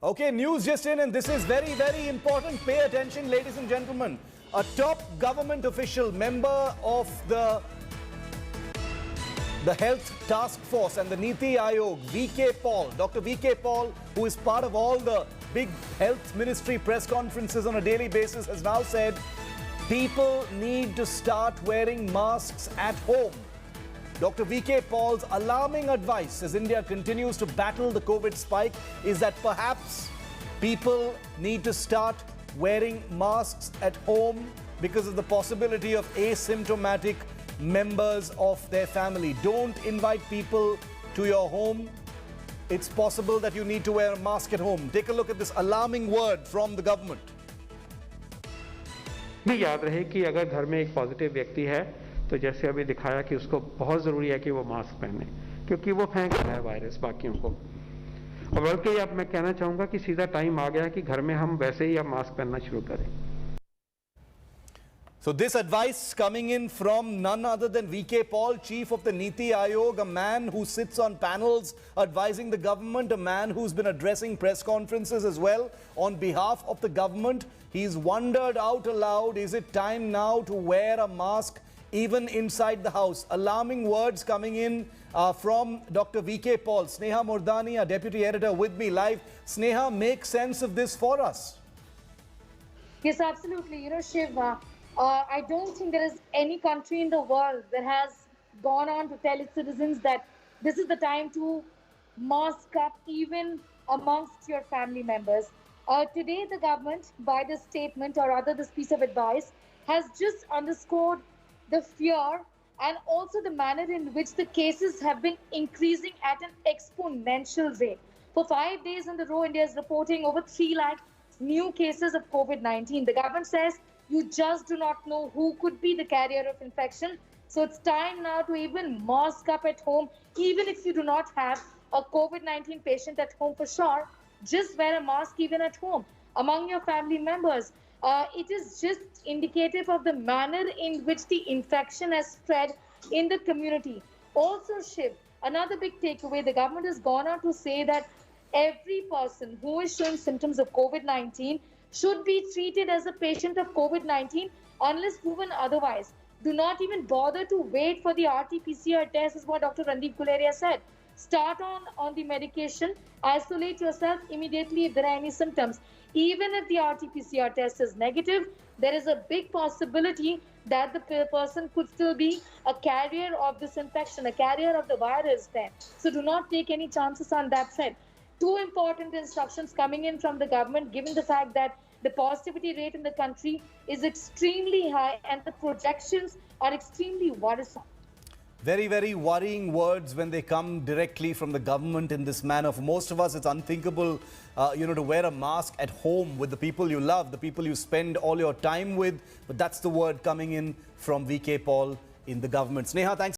Okay, news just in, and this is very, very important. Pay attention, ladies and gentlemen. A top government official, member of the Health Task Force and the Niti Aayog, VK Paul, Dr. VK Paul, who is part of all the big health ministry press conferences on a daily basis, has now said people need to start wearing masks at home. Dr. VK Paul's alarming advice as India continues to battle the COVID spike is that perhaps people need to start wearing masks at home because of the possibility of asymptomatic members of their family. Don't invite people to your home. It's possible that you need to wear a mask at home. Take a look at this alarming word from the government. भी याद रहे कि अगर घर में एक positive व्यक्ति है तो जैसे अभी दिखाया कि उसको बहुत ज़रूरी है कि वो मास्क पहने, क्योंकि वो फेंक रहा है वायरस बाकियों को। और बल्कि अब मैं कहना चाहूँगा कि सीधा टाइम आ गया कि घर में हम वैसे ही अब मास्क पहनना शुरू करें। So this advice coming in from none other than VK Paul, chief of the Niti Aayog, a man who sits on panels advising the government, a man who's been addressing press conferences as well on behalf of the government. He's wondered out aloud, is it time now to wear a mask even inside the house? Alarming words coming in from Dr. VK Paul. Sneha Murdani, our deputy editor, with me live. Sneha, make sense of this for us. Yes, absolutely. You know, Shiv, I don't think there is any country in the world that has gone on to tell its citizens that this is the time to mask up even amongst your family members. Today, the government, by this statement or rather this piece of advice, has just underscored the fear and also the manner in which the cases have been increasing at an exponential rate. For 5 days in a row, India is reporting over 3 lakh new cases of COVID-19. The government says you just do not know who could be the carrier of infection. So it's time now to even mask up at home, even if you do not have a COVID-19 patient at home for sure. Just wear a mask even at home among your family members. It is just indicative of the manner in which the infection has spread in the community. Also, Shiv, another big takeaway, the government has gone on to say that every person who is showing symptoms of COVID-19 should be treated as a patient of COVID-19 unless proven otherwise. Do not even bother to wait for the RT-PCR test, is what Dr. Randeep Guleria said. Start on the medication, isolate yourself immediately if there are any symptoms. Even if the RT-PCR test is negative, there is a big possibility that the person could still be a carrier of this infection, a carrier of the virus there. So do not take any chances on that side. Two important instructions coming in from the government, given the fact that the positivity rate in the country is extremely high and the projections are extremely worrisome. Very, very worrying words when they come directly from the government in this manner. For most of us, it's unthinkable, to wear a mask at home with the people you love, the people you spend all your time with. But that's the word coming in from VK Paul in the government. Sneha, thanks.